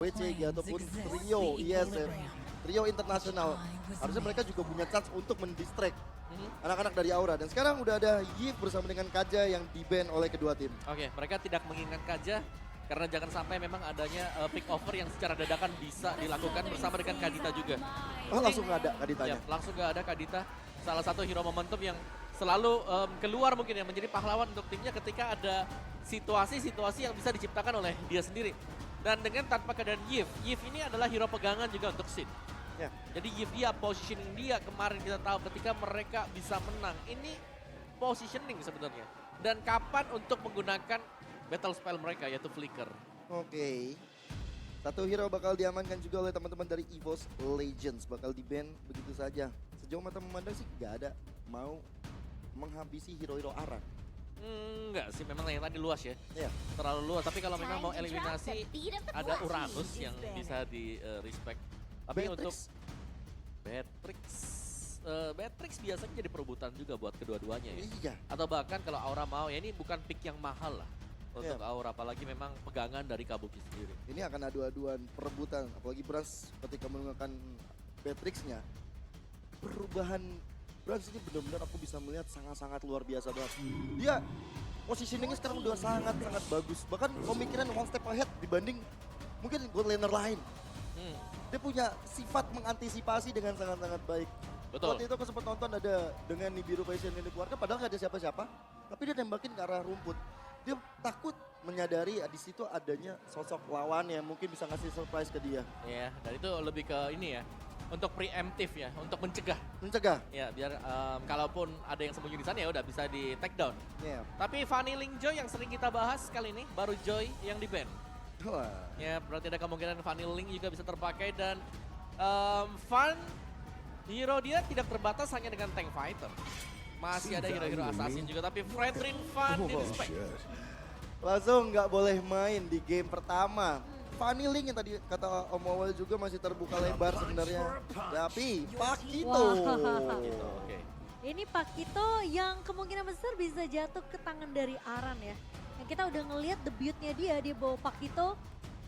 BCG ataupun trio ISF, trio internasional. Harusnya mereka juga punya chance untuk mendistract anak-anak dari Aura. Dan sekarang udah ada Yif bersama dengan Kaja yang di-ban oleh kedua tim. Oke, mereka tidak mengingat Kaja karena jangan sampai memang adanya pick over yang secara dadakan bisa dilakukan bersama dengan Kadita juga. Oh, langsung nggak ada Kaditanya. Ya, langsung nggak ada Kadita, salah satu hero momentum yang selalu keluar mungkin ya menjadi pahlawan untuk timnya ketika ada situasi-situasi yang bisa diciptakan oleh dia sendiri. Dan dengan tanpa keadaan Yif ini adalah hero pegangan juga untuk Sin. Ya. Jadi Yif dia, positioning dia kemarin kita tahu ketika mereka bisa menang. Ini positioning sebenarnya. Dan kapan untuk menggunakan battle spell mereka yaitu Flicker. Oke. Satu hero bakal diamankan juga oleh teman-teman dari EVOS Legends. Bakal di-ban begitu saja. Sejauh mata memandang sih nggak ada mau menghabisi hero-hero Aran. Enggak sih, memang yang tadi luas ya. Iya. Terlalu luas, tapi kalau memang mau eliminasi ada Uranus yang bisa di respect. Tapi untuk Beatrix, Beatrix biasanya jadi perebutan juga buat kedua-duanya ya. Iya. Atau bahkan kalau Aura mau, ya ini bukan pick yang mahal lah untuk Iya. Aura, apalagi memang pegangan dari Kabuki sendiri. Ini akan adu-aduan perebutan. Apalagi Brans ketika menggunakan Beatrix-nya. Perubahan Brans ini benar-benar aku bisa melihat sangat-sangat luar biasa banget. Dia positioningnya sekarang udah sangat-sangat bagus. Bahkan pemikiran one step ahead dibanding mungkin gold laner lain. Dia punya sifat mengantisipasi dengan sangat-sangat baik. Betul. Waktu itu aku sempat nonton ada dengan Nibiru Fashion yang dikeluarkan padahal gak ada siapa-siapa. Tapi dia nembakin ke arah rumput. Dia takut menyadari di situ adanya sosok lawan yang mungkin bisa ngasih surprise ke dia. Ya, dan itu lebih ke ini ya, untuk preemptif ya, untuk mencegah. Mencegah. Ya, biar kalaupun ada yang sembunyi di sana ya udah bisa di take down. Yeah. Tapi Fanny Joy yang sering kita bahas kali ini, baru Joy yang di-ban. Wah. Ya, berarti ada kemungkinan Fanny juga bisa terpakai dan hero dia tidak terbatas hanya dengan tank fighter. Masih ada hero-hero assassin juga, tapi Fredrin Van di respect. Langsung nggak boleh main di game pertama. Fanny Ling yang tadi kata Om Wawel juga masih terbuka lebar sebenarnya. Tapi Pakito. Wah. Gitu, oke. Ini Pakito yang kemungkinan besar bisa jatuh ke tangan dari Aran ya. Yang kita udah ngelihat debutnya dia bawa Pakito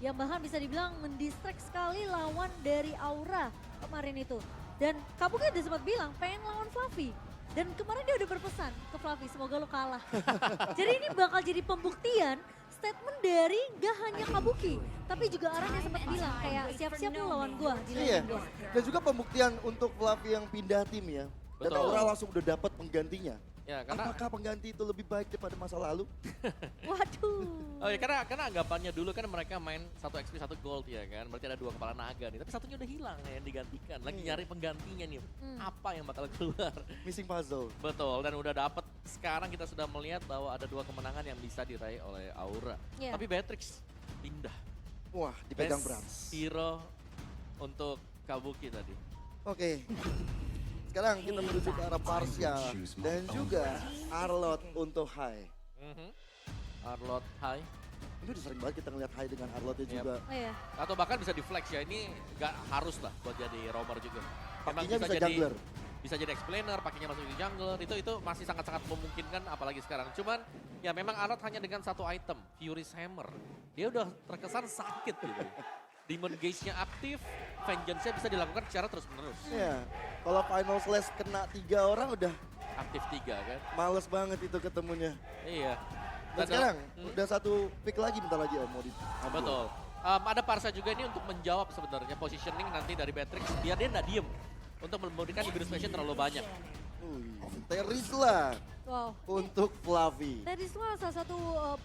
yang bahkan bisa dibilang mendistract sekali lawan dari Aura kemarin itu. Dan Kabuki udah sempat bilang pengen lawan Fluffy. Dan kemarin dia udah berpesan ke Fluffy, semoga lo kalah. Jadi ini bakal jadi pembuktian statement dari gak hanya Kabuki, tapi juga Aran yang sempat bilang kayak siap-siap lo lawan gua di Iya. lane gua. Dan juga pembuktian untuk Fluffy yang pindah tim ya. Dan Betul. Aura langsung udah dapat penggantinya. Ya, karena Apakah pengganti itu lebih baik daripada masa lalu? Waduh. oh ya, karena anggapannya dulu kan mereka main 1 XP 1 gold ya kan. Berarti ada 2 kepala naga nih, tapi satunya udah hilang yang digantikan. Lagi nyari penggantinya nih. Apa yang bakal keluar? Missing puzzle. Betul, dan udah dapet. Sekarang kita sudah melihat bahwa ada 2 kemenangan yang bisa diraih oleh Aura. Iya. Tapi Beatrix pindah. Wah, dipegang Best Brans. hero untuk Kabuki tadi. Oke. Sekarang kita menuju ke arah Parsia dan juga Arlot untuk High. Arlot high. Ini udah sering banget kita ngeliat High dengan Arlotnya Yep. juga. Oh iya. Atau bahkan bisa di flex ya, ini gak harus lah buat jadi roamer juga. Memang Pakinya bisa jungler. Bisa jadi explainer, pakinya masuk di jungler, itu masih sangat-sangat memungkinkan apalagi sekarang. Cuman ya memang Arlot hanya dengan satu item, Fury's Hammer. Dia udah terkesan sakit gitu. Demon Gaze-nya aktif, Vengeance-nya bisa dilakukan secara terus-menerus. Iya. Kalau Final Slash kena 3 orang udah Aktif 3 kan. males banget itu ketemunya. Iya. Dan sekarang udah satu pick lagi bentar lagi Om mau diambil. Betul. Ada Parsa juga ini untuk menjawab sebenarnya positioning nanti dari Beatrix biar dia nggak diem untuk memberikan Ibris Passion terlalu banyak. Terisla Wow. untuk Fluffy. Tadi semua salah satu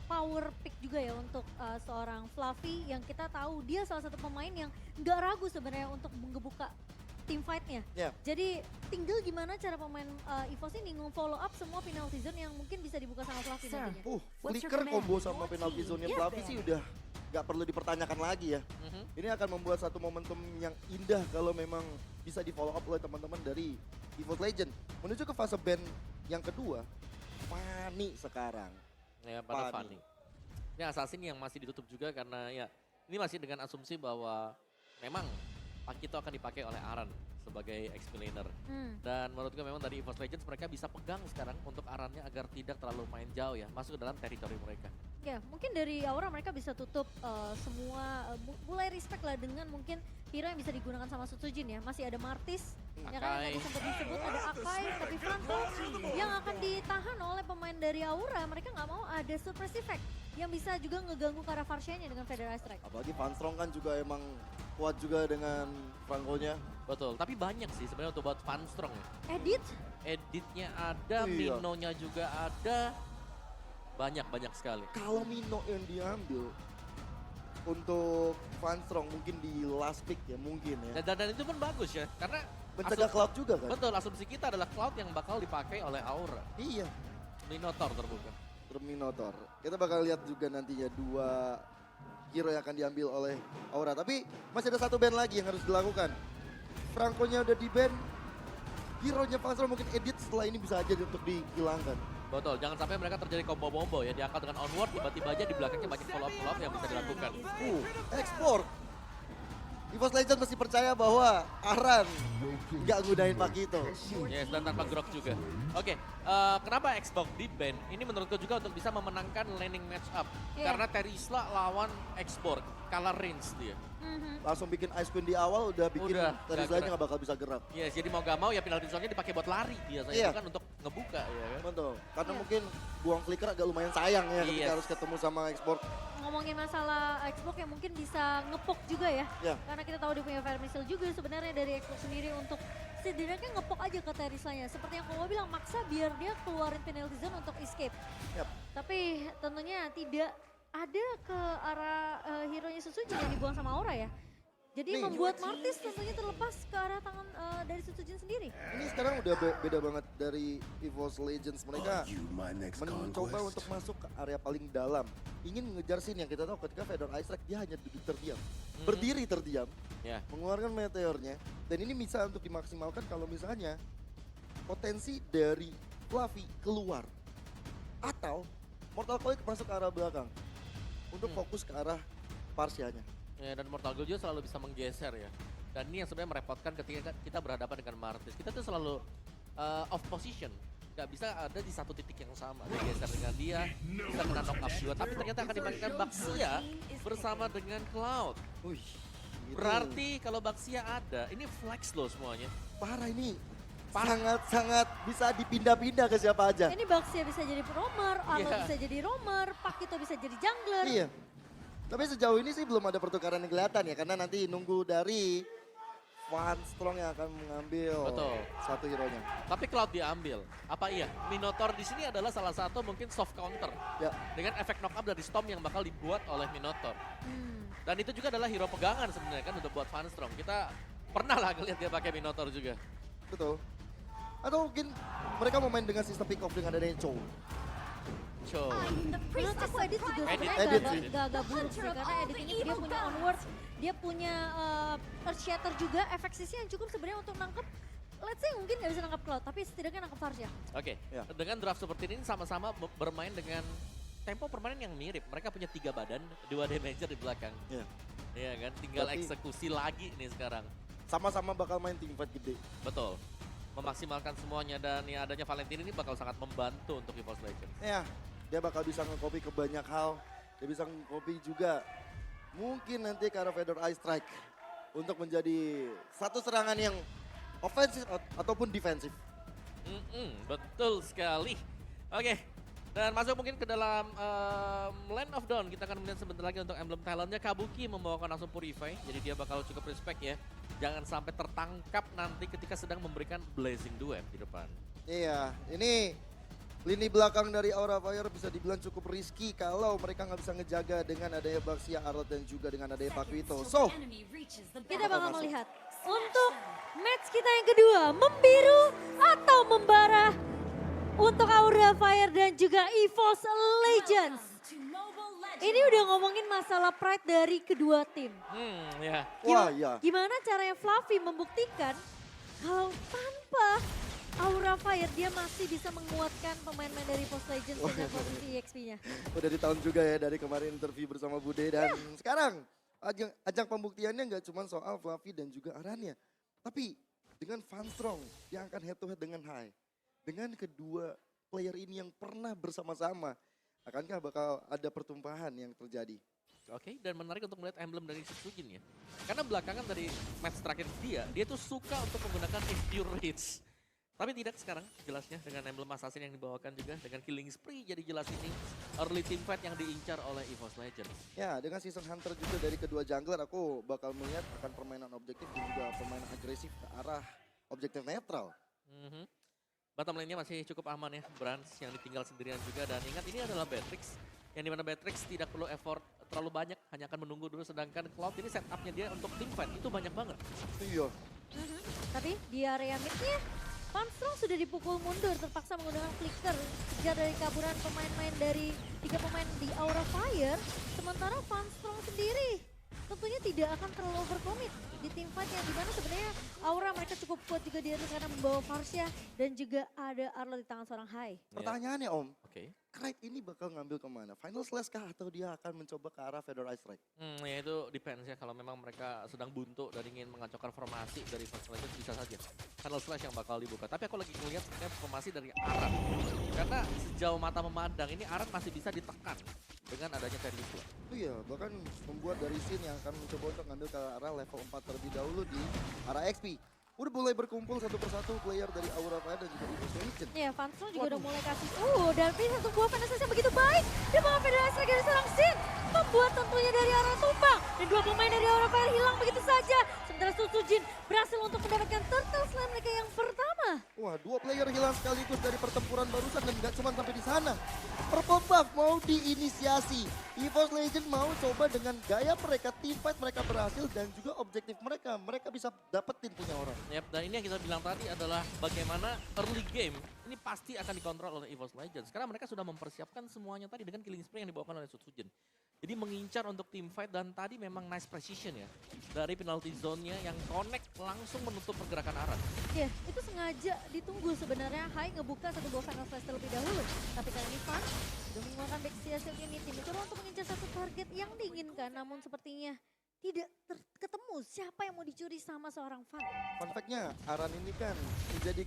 power pick juga ya untuk seorang Fluffy yang kita tahu dia salah satu pemain yang nggak ragu sebenarnya untuk ngebuka team fight-nya. Ya. Jadi tinggal gimana cara pemain EVOS ini nge-follow up semua penalty zone yang mungkin bisa dibuka sama Fluffy nantinya. Flicker combo sama penalty zone-nya Fluffy sih udah nggak perlu dipertanyakan lagi ya. Ini akan membuat satu momentum yang indah kalau memang bisa di follow up oleh teman-teman dari EVOS Legend. Menuju ke fase ban yang kedua, Fanny sekarang. Ya, pada Fanny. Fanny. Ini Assassin yang masih ditutup juga karena ya ini masih dengan asumsi bahwa memang Pakito akan dipakai oleh Aran sebagai explainer. Dan menurut gue memang dari EVOS Legends mereka bisa pegang sekarang untuk Arannya agar tidak terlalu main jauh ya, masuk ke dalam teritori mereka. Ya, mungkin dari Aura mereka bisa tutup semua, mulai respect lah dengan mungkin hero yang bisa digunakan sama Sutsujin ya. Masih ada Martis, ya kan Akai. tadi sempat disebut ada Akai, tapi Franco yang akan ditahan oleh pemain dari Aura. Mereka nggak mau ada surprise effect yang bisa juga ngeganggu ke arah Farsianya dengan Federal Strike. Apalagi Van Strong kan juga emang kuat juga dengan Franco-nya. Betul, tapi banyak sih sebenarnya untuk buat Van Strong ya. Edit, Editnya ada, Iya. Minonya juga ada. Banyak sekali. Kalau Mino yang diambil untuk Van Strong mungkin di last pick ya mungkin ya. Dan itu pun bagus ya, karena Mencegah Cloud juga kan? betul, asumsi kita adalah Cloud yang bakal dipakai oleh Aura. Iya, Minotaur terbuka. Terminator. Kita bakal lihat juga nantinya 2 hero yang akan diambil oleh Aura. Tapi masih ada satu band lagi yang harus dilakukan. Franco-nya udah di ban, hero-nya Van Strong mungkin edit setelah ini bisa aja untuk dihilangkan. Betul, jangan sampai mereka terjadi combo-bombo ya, diangkat dengan onward, tiba-tiba aja di belakangnya banyak follow-up yang bisa dilakukan. Ekspor. EVOS Legends masih percaya bahwa Aran nggak ngudahin Pakito. Yes, dan tanpa grok juga. Oke, kenapa Xbox di ban? Ini menurutku juga untuk bisa memenangkan laning match up. Iya. Karena Terisla lawan Xbox, kalah range dia. Langsung bikin Ice Queen di awal udah bikin Udah, dari nggak nggak bakal bisa gerak. Yes, jadi mau gak mau ya penalti zone-nya dipakai buat lari biasanya, Iya. bukan untuk ngebuka ya kan. Betul. Karena Iya. mungkin buang flicker agak lumayan sayang ya ketika Yes. harus ketemu sama Export. ngomongin masalah Xbox yang mungkin bisa ngepok juga ya. Ya. Karena kita tahu dia punya fire missile juga sebenarnya dari Xbox sendiri untuk setidaknya ngepok aja ke Terisanya. Seperti yang Kowo bilang, maksa biar dia keluarin penalty zone untuk escape. Yap. Tapi tentunya tidak ada ke arah hero-nya Sutsujin yang dibuang sama Aura ya. Jadi Nih. membuat Martis tentunya terlepas ke arah tangan dari Sutsujin sendiri. Ini sekarang udah beda banget dari EVOS Legends. Mereka Are you my next mencoba conquest? untuk masuk ke area paling dalam. Ingin mengejar scene yang kita tahu ketika Fedor Ice Strike dia hanya duduk terdiam. Berdiri terdiam, Ya. mengeluarkan meteornya. Dan ini bisa untuk dimaksimalkan kalau misalnya potensi dari Fluffy keluar. Atau Mortal Coil masuk ke arah belakang. Untuk fokus ke arah Parsianya. Ya, dan Mortal Gold juga selalu bisa menggeser ya. Dan ini yang sebenarnya merepotkan ketika kita berhadapan dengan Martis. Kita tuh selalu off position. Gak bisa ada di satu titik yang sama. Dia geser dengan dia, bisa kena knock up juga. Tapi ternyata akan dimainkan Baxia bersama dengan Cloud. Wih, gitu. Berarti kalau Baxia ada, ini flex loh semuanya. Parah ini. Parah. Sangat-sangat bisa dipindah-pindah ke siapa aja. Ini Baxia bisa jadi roamer, Alo Iya. bisa jadi roamer, Pakito bisa jadi jungler. Iya. Tapi sejauh ini sih belum ada pertukaran yang kelihatan ya. Karena nanti nunggu dari Van Strong yang akan mengambil Betul. satu hero-nya. Tapi Cloud diambil. Apa iya? Minotaur di sini adalah salah satu mungkin soft counter. Ya, Dengan efek knock up dari Storm yang bakal dibuat oleh Minotaur. Hmm. Dan itu juga adalah hero pegangan sebenarnya kan untuk buat Van Strong. Kita pernah lah ngeliat dia pakai Minotaur juga. betul. Atau mungkin mereka mau main dengan sistem pick off dengan adanya Chow. Show. Menurut aku Edit juga Edit sebenarnya sih. gak buruk sih. Karena Edit ini dia punya onward, dia punya Earth Shatter juga, efek sisi yang cukup sebenarnya untuk nangkep. Let's say mungkin gak bisa nangkep Cloud, tapi setidaknya nangkep Farsha. Oke, Ya. dengan draft seperti ini sama-sama bermain dengan tempo permainan yang mirip. Mereka punya 3 badan, 2 damager di belakang. Iya. Iya kan, tinggal Berarti- eksekusi lagi nih sekarang. Sama-sama bakal main teamfight gede. Betul. Memaksimalkan semuanya dan ya adanya Valentine ini bakal sangat membantu untuk EVOS Legends. Ya, dia bakal bisa nge-copy ke banyak hal. Dia bisa nge-copy juga mungkin nanti ke arah Fedor Ice Strike. Untuk menjadi satu serangan yang ofensif ataupun defensif. Betul sekali. Oke, dan masuk mungkin ke dalam Land of Dawn. Kita akan melihat sebentar lagi untuk emblem talentnya. Kabuki membawakan langsung Purify, jadi dia bakal cukup respect ya. Jangan sampai tertangkap nanti ketika sedang memberikan Blazing Duet di depan. Iya, ini lini belakang dari Aura Fire bisa dibilang cukup risky kalau mereka nggak bisa ngejaga dengan adanya Baxia, Arlot dan juga dengan adanya Pakito. So, Kita bakal masuk. melihat untuk match kita yang kedua, membiru atau membara untuk Aura Fire dan juga EVOS Legends. Ini udah ngomongin masalah pride dari kedua tim. Ya. wah ya. Gimana caranya Fluffy membuktikan kalau tanpa Aura Fire dia masih bisa menguatkan pemain-pemain dari EVOS Legends dengan posisi EXP-nya. Udah ditahun juga ya dari kemarin interview bersama Bude dan sekarang ajang pembuktiannya nggak cuma soal Fluffy dan juga Aranya. Tapi dengan Van Strong yang akan head to head dengan Hai. Dengan kedua player ini yang pernah bersama-sama Akankah bakal ada pertumpahan yang terjadi? Oke, dan menarik untuk melihat emblem dari Sujin ya. Karena belakangan dari match terakhir dia tuh suka untuk menggunakan Infuriates. Tapi tidak sekarang jelasnya dengan emblem assassin yang dibawakan juga. Dengan killing spree jadi jelas ini early team fight yang diincar oleh EVOS Legends. Ya, dengan season hunter juga dari kedua jungler, aku bakal melihat akan permainan objektif dan juga permainan agresif ke arah objektif netral. Bottom lane-nya masih cukup aman ya, Brans yang ditinggal sendirian juga. Dan ingat ini adalah Beatrix, yang dimana Beatrix tidak perlu effort terlalu banyak, hanya akan menunggu dulu. Sedangkan Cloud ini setupnya dia untuk team fight, itu banyak banget. Iya. Tapi di area mid-nya, Fanstrong sudah dipukul mundur, terpaksa menggunakan flicker. Kejar dari kaburan pemain-pemain dari 3 pemain di Aura Fire. Sementara Fanstrong sendiri tentunya tidak akan terlalu overcommit di tim fight yang dimana sebenarnya Aura mereka cukup kuat juga di atas karena membawa Farsha dan juga ada Arlo di tangan seorang Hai. Pertanyaannya Om, Oke. Knight ini bakal ngambil kemana? Final Slash kah atau dia akan mencoba ke arah Feather Ice Strike? Ya itu depends ya, kalau memang mereka sedang buntu dan ingin mengacaukan formasi dari First Legends bisa saja. Final Slash yang bakal dibuka, tapi aku lagi ngeliat sebenarnya formasi dari Aran. Karena sejauh mata memandang ini Aran masih bisa ditekan dengan adanya Ferius. Iya, bahkan membuat dari Sin yang akan mencoba untuk ngambil ke arah level 4 terlebih dahulu di arah XP. Udah mulai berkumpul satu persatu player dari Aura Fire dan juga EVOS Legends. Ya, Fanstrong juga udah mulai kasih dan pilih satu buah Fenris yang begitu baik. Dia bawa Federasi dari seorang Sin, membuat tentunya dari arah tumbang. Dan 2 pemain dari Aura Fire hilang begitu saja. Sementara Sujin berhasil untuk mendapatkan turtle slam mereka yang pertama. Wah, 2 player hilang sekaligus dari pertempuran barusan dan nggak cuma sampai di sana. Purple buff mau diinisiasi. EVOS Legends mau coba dengan gaya mereka, team fight mereka berhasil dan juga objektif mereka. Mereka bisa dapetin punya orang. Yap, dan ini yang kita bilang tadi adalah bagaimana early game ini pasti akan dikontrol oleh EVOS Legends. Karena mereka sudah mempersiapkan semuanya tadi dengan killing spree yang dibawakan oleh Sujin. Jadi mengincar untuk team fight dan tadi memang nice precision ya. Dari penalty zone-nya yang connect langsung menutup pergerakan Aran. Ya, itu sengaja ditunggu sebenarnya. Hai ngebuka satu buah Final Slash terlebih dahulu. Tapi kali ini Fan sudah menggunakan Backstreet Infinity mencoba untuk mengincar satu target yang diinginkan. Namun sepertinya tidak ketemu siapa yang mau dicuri sama seorang Fan. Fun fact-nya, Aran ini kan menjadi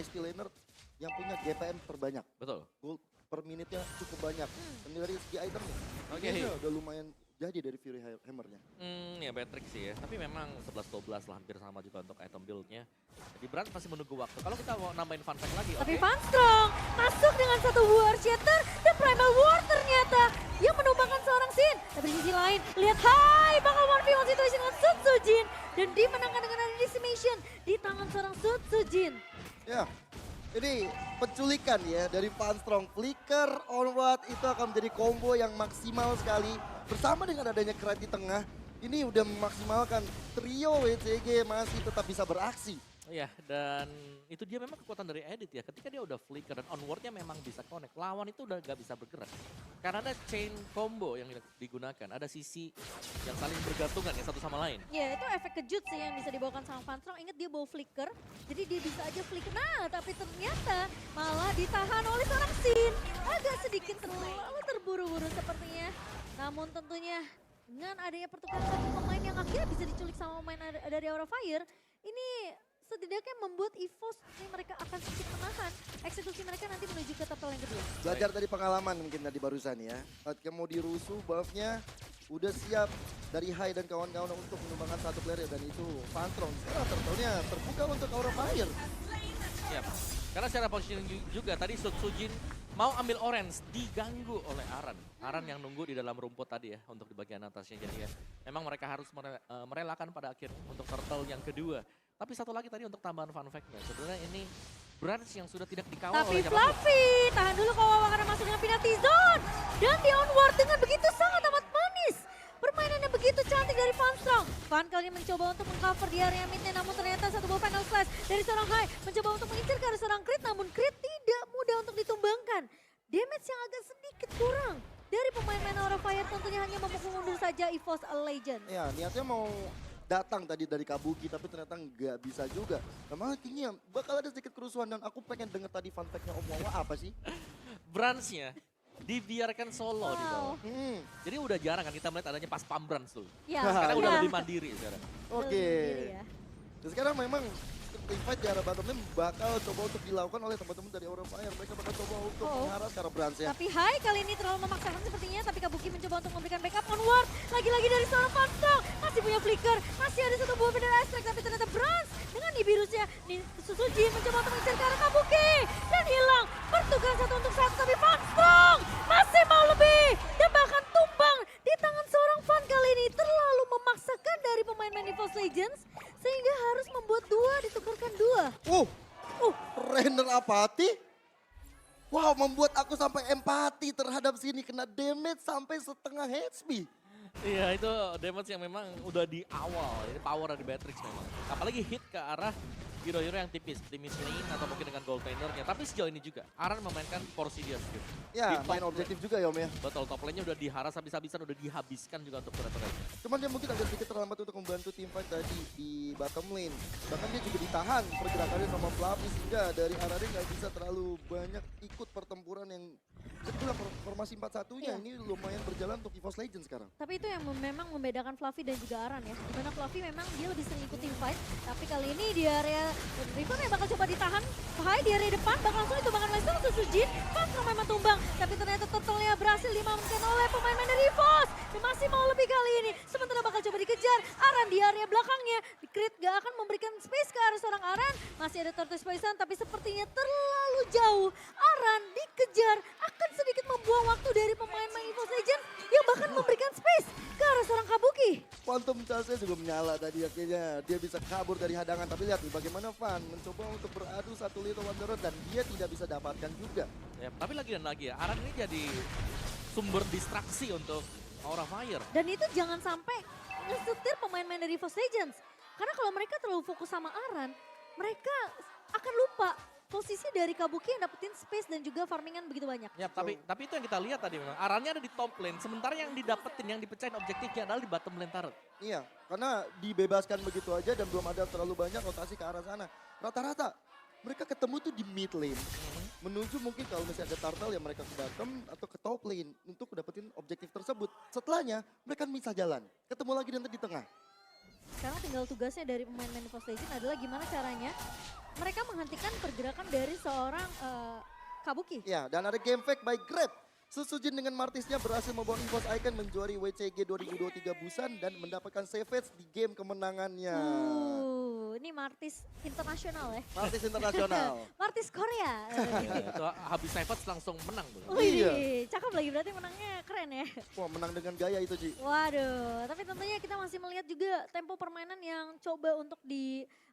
XP laner yang punya GPM terbanyak. Betul. Gold per menitnya cukup banyak. Dan dari segi itemnya, Oke. ini udah lumayan jadi dari Fury Hammer-nya. Ya Beatrix sih ya. Tapi memang 11-12 lah hampir sama juga untuk item build-nya. Jadi Brand masih menunggu waktu. Kalau kita mau nambahin fun fact lagi, Tapi oke. Fanstrong masuk dengan satu War Shatter dan Primal War ternyata yang menumbangkan seorang Sin. Tapi di sisi lain, lihat Hai bakal 1v1 situation dengan Sujin dan dimenangkan dengan ada Decimation di tangan seorang Sujin. Ya, ini penculikan ya dari Fanstrong. Flicker, onward itu akan menjadi combo yang maksimal sekali. Bersama dengan adanya Knight di tengah, ini udah memaksimalkan trio WCG masih tetap bisa beraksi. Iya, dan itu dia memang kekuatan dari Edit ya. Ketika dia udah flicker dan onwardnya memang bisa connect. Lawan itu udah gak bisa bergerak. Karena ada chain combo yang digunakan. Ada sisi yang saling bergantungan ya satu sama lain. Ya itu efek kejut sih yang bisa dibawakan sama Fanstrong. Ingat dia bawa flicker, jadi dia bisa aja flicker. Nah tapi ternyata malah ditahan oleh seorang Sin. Agak sedikit terlalu terburu-buru sepertinya. Namun tentunya dengan adanya pertukaran satu pemain yang akhirnya bisa diculik sama pemain dari Aura Fire. Ini setidaknya membuat EVOS ini mereka akan sedikit menahan eksekusi mereka nanti menuju ke turtle yang kedua. Belajar dari pengalaman mungkin tadi barusan ya. Ketika mau dirusuh buffnya udah siap dari Hai dan kawan-kawan untuk menumbangkan satu player dan itu Fanstrong. Sekarang turtle-nya terbuka untuk Aura Fire. Yap. Karena secara positioning juga tadi Sujin mau ambil orange diganggu oleh Aran. Aran yang nunggu di dalam rumput tadi ya untuk di bagian atasnya. Jadi ya memang mereka harus merelakan pada akhir untuk turtle yang kedua. Tapi satu lagi tadi untuk tambahan fun fact-nya. Sebenarnya ini Branch yang sudah tidak dikawal Tapi oleh siapapun. Fluffy tahan dulu Kawawa karena masuk dengan penalty zone. Dan di onward dengan begitu sangat amat manis. Permainannya begitu cantik dari Fanstrong. Fan kali ini mencoba untuk mengcover di area midnya namun ternyata satu buah final slash dari seorang Hai mencoba untuk mengincar ke arah seorang Crit namun Crit tidak mudah untuk ditumbangkan. Damage yang agak sedikit kurang dari pemain-pemain Aura Fire tentunya hanya memukul mundur saja EVOS Legends. Ya niatnya mau datang tadi dari Kabuki tapi ternyata nggak bisa juga. Memang kayaknya bakal ada sedikit kerusuhan dan aku pengen denger tadi fun fact-nya Om Wawa apa sih? Branch-nya dibiarkan solo di bawah. Jadi udah jarang kan kita melihat adanya pas pam Branch tuh. Ya, Karena udah ya. lebih mandiri sekarang. Oke. Lebih mandiri ya. Dan sekarang memang teamfight di arah bottom lane bakal coba untuk dilakukan oleh teman-teman dari Aura Fire. Mereka bakal coba untuk mengaras ke arah Brans ya. Tapi Hai kali ini terlalu memaksakan sepertinya, tapi Kabuki mencoba untuk memberikan backup onward. Lagi-lagi dari seorang Pantong, masih punya flicker, masih ada satu buah bendera Astrek, tapi ternyata Brans dengan Ibirusnya, Susuji mencoba untuk mengejar ke arah Kabuki. Dan hilang, pertukaran 1-1, tapi Pantong masih mau lebih. Dan bahkan tumbang di tangan seorang Fan kali ini terlalu memaksakan dari pemain-pemain EVOS Legends. Sehingga harus membuat 2, ditukarkan 2. Renner apati? Wow, membuat aku sampai empati terhadap sini. Kena damage sampai setengah HP. Iya itu damage yang memang udah di awal, ini power dari Beatrix memang. Apalagi hit ke arah hero-hero yang tipis, seperti Miss Lane atau mungkin dengan gold laner-nya. Tapi sejauh ini juga, Aran memainkan porsi dia sendiri. Ya, Di main top objektif juga ya Om ya. Betul, top lane-nya udah diharas habis-habisan, udah dihabiskan juga untuk turret-turretnya. Cuman dia mungkin agak sedikit terlambat untuk membantu teamfight tadi di bottom lane. Bahkan dia juga ditahan pergerakannya sama Fluffy sehingga dari Arari nggak bisa terlalu banyak ikut pertempuran yang itulah formasi 4-1-nya. Iya. Ini lumayan berjalan untuk EVOS Legends sekarang. Tapi itu yang memang membedakan Fluffy dan juga Aran ya. Dimana Fluffy memang dia lebih sering ikutin fight. Tapi kali ini di area Riven yang bakal coba ditahan. Hai di area depan bakal langsung ditumbangkan oleh Susu Sujin. Pantong memang tumbang. Tapi ternyata turtle-nya berhasil dimainkan oleh pemain-pemain dari EVOS. Dan masih mau lebih kali ini. Sementara bakal coba dikejar. Aran di area belakangnya. Di crit gak akan memberikan space ke arah seorang Aran. Masih ada Tortoise Poison tapi sepertinya terlalu jauh. Aran dikejar akan sedikit membuang waktu dari pemain-pemain EVOS Legends yang bahkan memberikan space ke arah seorang Kabuki. Quantum Charge-nya juga menyala tadi akhirnya. Dia bisa kabur dari hadangan. Tapi lihat nih bagaimana Van mencoba untuk beradu satu Little Wanderer dan dia tidak bisa dapatkan juga. Ya, tapi lagi dan lagi ya, Aran ini jadi sumber distraksi untuk Aura Fire. Dan itu jangan sampai ngesetir pemain-pemain dari EVOS Legends. Karena kalau mereka terlalu fokus sama Aran, mereka akan lupa posisi dari Kabuki yang dapetin space dan juga farmingan begitu banyak. Ya, tapi itu yang kita lihat tadi memang. Arannya ada di top lane, sementara yang didapetin, yang dipecahin objektifnya adalah di bottom lane turret. Iya, karena dibebaskan begitu aja dan belum ada terlalu banyak rotasi ke arah sana. Rata-rata mereka ketemu tuh di mid lane. Menuju mungkin kalau misalnya ada turtle ya mereka ke bottom atau ke top lane untuk dapetin objektif tersebut. Setelahnya mereka bisa jalan. Ketemu lagi nanti di tengah. Sekarang tinggal tugasnya dari pemain-pemain EVOS Legends adalah gimana caranya mereka menghentikan pergerakan dari seorang Kabuki. Ya, dan ada game fake by Grab. Susujin dengan Martisnya berhasil membawa EVOS Icon menjuari WCG 2023 Busan dan mendapatkan savage di game kemenangannya. Ini Martis internasional ya. Martis internasional. Martis Korea. Itu habis Savage langsung menang tuh. Wih, Iya. cakep lagi berarti menangnya keren ya. Wah, menang dengan gaya itu, Ji. Waduh, tapi tentunya kita masih melihat juga tempo permainan yang coba untuk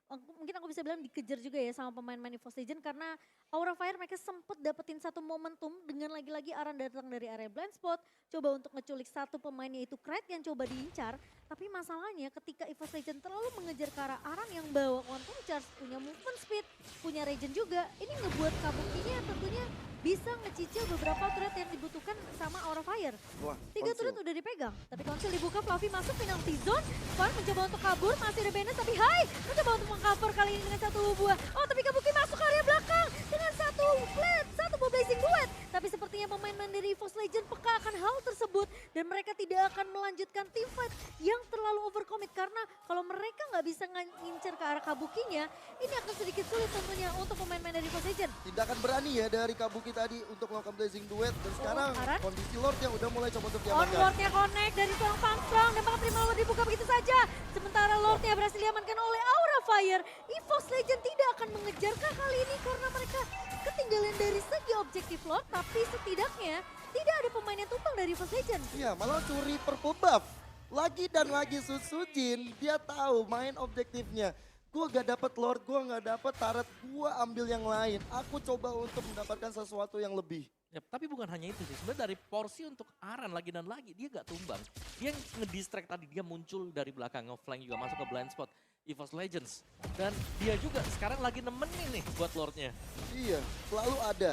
mungkin aku bisa bilang dikejar juga ya sama pemain-pemain EVOS Legends karena Aura Fire mereka sempat dapetin satu momentum dengan lagi-lagi Aran datang dari area blind spot, coba untuk ngeculik satu pemain yaitu Krait yang coba diincar. Tapi masalahnya ketika EVOS Legends terlalu mengejar ke arah Aran yang bawa Quantum Charge, punya movement speed, punya regen juga, ini ngebuat Kabukinya tentunya bisa ngecicil beberapa turret yang dibutuhkan sama Aura Fire. Wah, 3 konsil. turret udah dipegang, tapi konsil dibuka, Fluffy masuk penalty zone. Fan mencoba untuk kabur, masih ada Bennett tapi Hai mencoba untuk mengcover kali ini dengan satu buah. Oh tapi Kabuki masuk ke area belakang dengan satu buah blazing duet. Tapi sepertinya pemain-pemain dari EVOS Legends peka akan hal tersebut dan mereka tidak akan melanjutkan team fight yang terlalu overcommit karena kalau mereka nggak bisa ngincer ke arah Kabukinya, ini akan sedikit sulit tentunya untuk pemain-pemain dari EVOS Legends. Tindakan berani ya dari Kabuki tadi untuk melakukan blazing duet dan sekarang Aran? kondisi Lord yang udah mulai coba untuk diamankan. Onwardnya connect dari seorang Pangstrong dan bakal terima Lord dibuka begitu saja. Sementara Lordnya berhasil diamankan oleh Aura Fire. EVOS Legends tidak akan mengejar kali ini karena mereka ketinggalan dari segi objektif Lord. Tapi setidaknya tidak ada pemain yang tumpang dari EVOS Legends. Iya, malah curi purple buff. Lagi dan lagi Susujin, dia tahu main objektifnya. Gue gak dapet Lord, gue gak dapet turret, gue ambil yang lain. Aku coba untuk mendapatkan sesuatu yang lebih. Ya, tapi bukan hanya itu sih, sebenarnya dari porsi untuk Aran lagi dan lagi, dia gak tumbang. Dia yang ngedistract tadi, dia muncul dari belakang, nge-flank juga masuk ke blind spot EVOS Legends. Dan dia juga sekarang lagi nemenin nih buat Lordnya. Iya, selalu ada.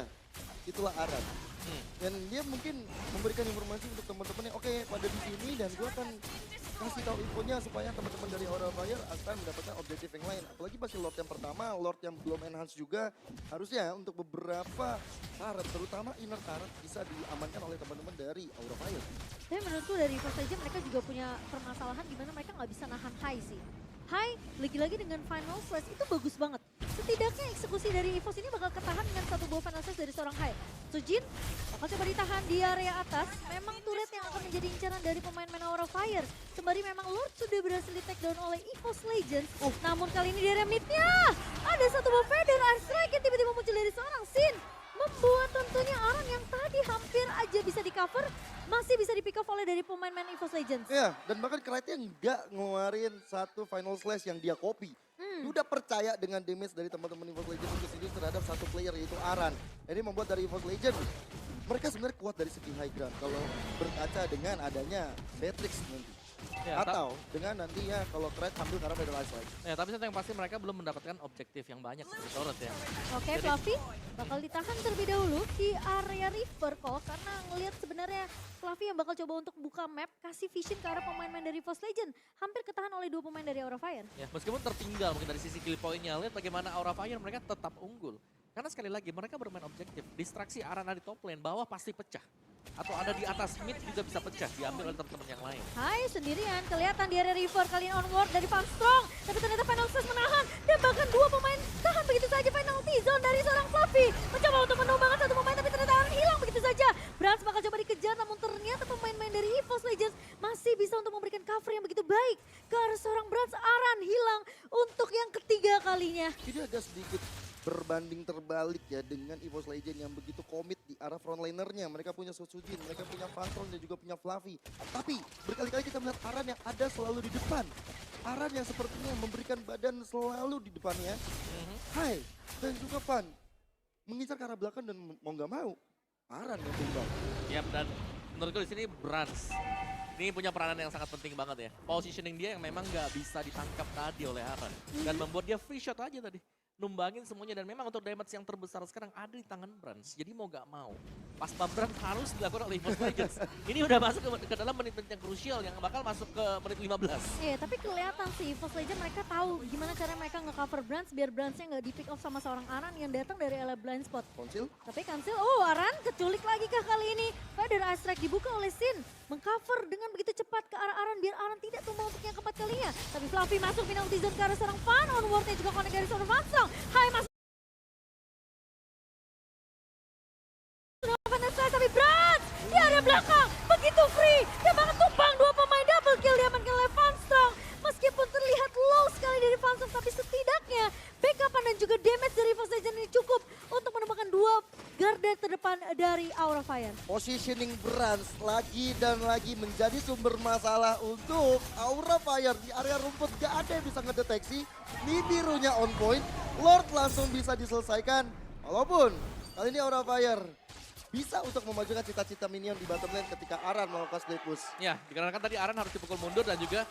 Itulah Aran. Dan dia mungkin memberikan informasi untuk teman-teman yang oke pada di sini dan gue akan kasih tahu infonya supaya teman-teman dari Aura Fire akan mendapatkan objektif yang lain. Apalagi pasti Lord yang pertama, Lord yang belum enhance juga harusnya untuk beberapa turret, terutama inner turret bisa diamankan oleh teman-teman dari Aura Fire. Tapi menurutku dari EVOS Legends mereka juga punya permasalahan di mana mereka nggak bisa nahan high sih. Hai, lagi-lagi dengan Final Slash itu bagus banget. Setidaknya eksekusi dari EVOS ini bakal ketahan dengan satu buah Final Slash dari seorang Hai. Sujin bakal coba ditahan di area atas. Memang turret yang akan menjadi incaran dari pemain-pemain Aura Fire. Sembari memang Lord sudah berhasil di take down oleh EVOS Legends. Namun kali ini di area midnya ada satu buah Feather Ice Strike yang tiba-tiba muncul dari seorang Sin. Membuat tentunya Aran yang tadi hampir aja bisa di cover, masih bisa di pick off oleh dari pemain-pemain EVOS Legends. Ya, dan bahkan Krite nggak ngeluarin satu final slash yang dia copy. Dia udah percaya dengan damage dari teman-teman EVOS Legends itu sendiri terhadap satu player yaitu Aran. Ini membuat dari EVOS Legends, mereka sebenarnya kuat dari segi high ground kalau berkaca dengan adanya Beatrix nanti. Ya, Atau dengan nantinya kalau Krite ambil karena Feather Ice Strike. ya, tapi satu yang pasti mereka belum mendapatkan objektif yang banyak dari turret ya. Oke, Fluffy bakal ditahan terlebih dahulu di area river kok. Karena ngelihat sebenarnya Fluffy yang bakal coba untuk buka map, kasih vision ke arah pemain-pemain dari EVOS Legend. Hampir ketahan oleh dua pemain dari Aura Fire. Ya, meskipun tertinggal mungkin dari sisi kill point-nya, lihat bagaimana Aura Fire mereka tetap unggul. Karena sekali lagi mereka bermain objektif. Distraksi Arana di top lane, bawah pasti pecah. Atau ada di atas mid juga bisa pecah, diambil oleh teman-teman yang lain. Hai, sendirian kelihatan di area river kali ini onward dari Van Strong. Tapi ternyata Final Slash menahan dan bahkan dua pemain tahan begitu saja penalty zone dari seorang Fluffy. Mencoba untuk menumbangkan satu pemain tapi ternyata Aran hilang begitu saja. Brans bakal coba dikejar namun ternyata pemain-pemain dari EVOS Legends masih bisa untuk memberikan cover yang begitu baik ke arah seorang Brans. Aran hilang untuk yang ketiga kalinya. Jadi agak sedikit berbanding terbalik ya dengan EVOS Legends yang begitu komit di arah frontlinernya. Mereka punya Sojin, mereka punya Pantron dan juga punya Fluffy. Tapi berkali-kali kita melihat Aran yang ada selalu di depan. Aran yang sepertinya memberikan badan selalu di depannya. Hai, dan juga Pan mengincar ke arah belakang dan mau nggak mau Aran yang tumbang. Yap, dan menurutku di sini Brans ini punya peranan yang sangat penting banget ya. Positioning dia yang memang nggak bisa ditangkap tadi oleh Aran. Dan membuat dia free shot aja tadi. Numbangin semuanya dan memang untuk damage yang terbesar sekarang ada di tangan Brans. Jadi mau gak mau, pas Brans harus dilakukan oleh EVOS Legends. Ini udah masuk ke dalam menit-menit yang krusial yang bakal masuk ke menit 15. Iya, tapi kelihatan sih EVOS Legends mereka tahu gimana cara mereka nge-cover Brans biar Bransnya nggak di-pick off sama seorang Aran yang datang dari area blind spot. Konsil? Tapi cancel, Aran keculik lagi kah kali ini? Feather Ice Strike dibuka oleh Sin. Mengcover dengan begitu cepat ke arah Aran biar Aran tidak tumbang untuk yang keempat kalinya. Tapi Fluffy masuk penalty zone ke arah seorang Fan. Onwardnya juga connect dari seorang Van Strong. Hai masuk. Feather Strike tapi Brans di area belakang. Begitu free. Dia banget tumbang dua pemain double kill diamankan oleh Van Strong. Meskipun terlihat low sekali dari Van Strong tapi setidaknya backupan dan juga damage dari EVOS Legends ini cukup untuk menemukan dua garda terdepan dari Aura Fire. Positioning Brans lagi dan lagi menjadi sumber masalah untuk Aura Fire. Di area rumput gak ada yang bisa ngedeteksi. Ini birunya on point, Lord langsung bisa diselesaikan. Walaupun kali ini Aura Fire bisa untuk memajukan cita-cita minion di bottom lane ketika Aran melakukan split push. Ya, dikarenakan tadi Aran harus dipukul mundur dan juga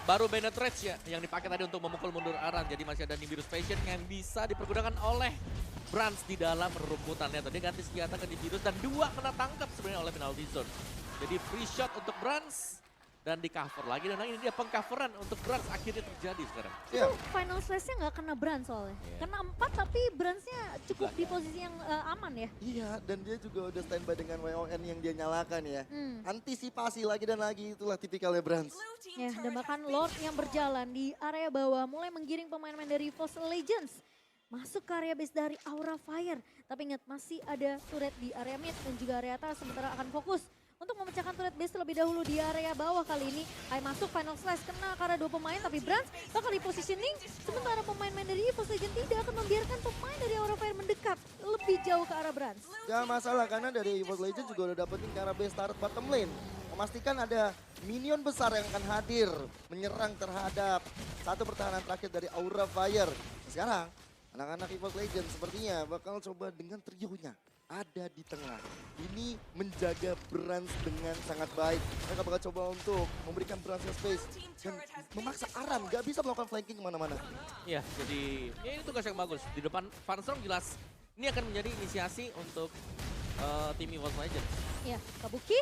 baru Bennett Rage ya yang dipakai tadi untuk memukul mundur Aran. Jadi masih ada Nimbirus Passion yang bisa dipergunakan oleh Brans di dalam rumputannya. Tadi ganti senjata ke Nimbirus dan dua kena tangkap sebenarnya oleh penalty zone. Jadi free shot untuk Brans dan di cover lagi dan ini dia pengcoveran untuk Brans akhirnya terjadi sekarang. Ya, Itu final slash-nya nggak kena Brans soalnya. Kena 4 tapi Bransnya cukup di posisi yang aman ya. iya, dan dia juga udah standby dengan WON yang dia nyalakan ya. Antisipasi lagi dan lagi, itulah tipikalnya Brans. Ya, dan bahkan Lord yang berjalan di area bawah mulai menggiring pemain-pemain dari EVOS Legends. Masuk ke area base dari Aura Fire. Tapi ingat masih ada turret di area mid dan juga area atas sementara akan fokus untuk memecahkan turret base terlebih dahulu di area bawah kali ini. Hai masuk final slash kena karena dua pemain tapi Brans bakal di positioning. Sementara pemain-pemain dari EVOS Legends tidak akan membiarkan pemain dari Aura Fire mendekat lebih jauh ke arah Brans. Gak masalah karena dari EVOS Legends juga udah dapetin ke arah base turret bottom lane. Memastikan ada minion besar yang akan hadir menyerang terhadap satu pertahanan terakhir dari Aura Fire. Sekarang anak-anak EVOS Legends sepertinya bakal coba dengan trionya ada di tengah. Ini menjaga Brans dengan sangat baik. Mereka bakal coba untuk memberikan Brans space dan memaksa Aran gak bisa melakukan flanking kemana-mana. Ya, jadi ya ini tugas yang bagus. Di depan Van Strong jelas ini akan menjadi inisiasi untuk tim EVOS Legends. Ya, Kabuki.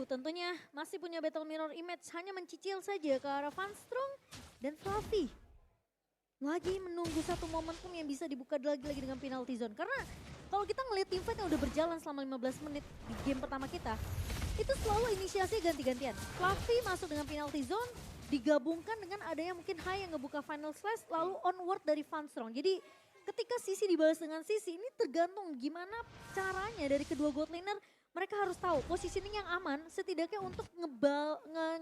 Tentunya masih punya Battle Mirror Image. Hanya mencicil saja ke arah Van Strong dan Fluffy. Lagi menunggu satu momentum yang bisa dibuka lagi dengan penalty zone. Karena kalau kita ngelihat team fight yang udah berjalan selama 15 menit di game pertama kita, itu selalu inisiasi ganti-gantian. Fluffy masuk dengan penalty zone, digabungkan dengan adanya mungkin Hai yang ngebuka final slash lalu onward dari Funstrong. Jadi ketika Sisi dibalas dengan Sisi ini tergantung gimana caranya dari kedua gold laner. Mereka harus tahu positioning yang aman setidaknya untuk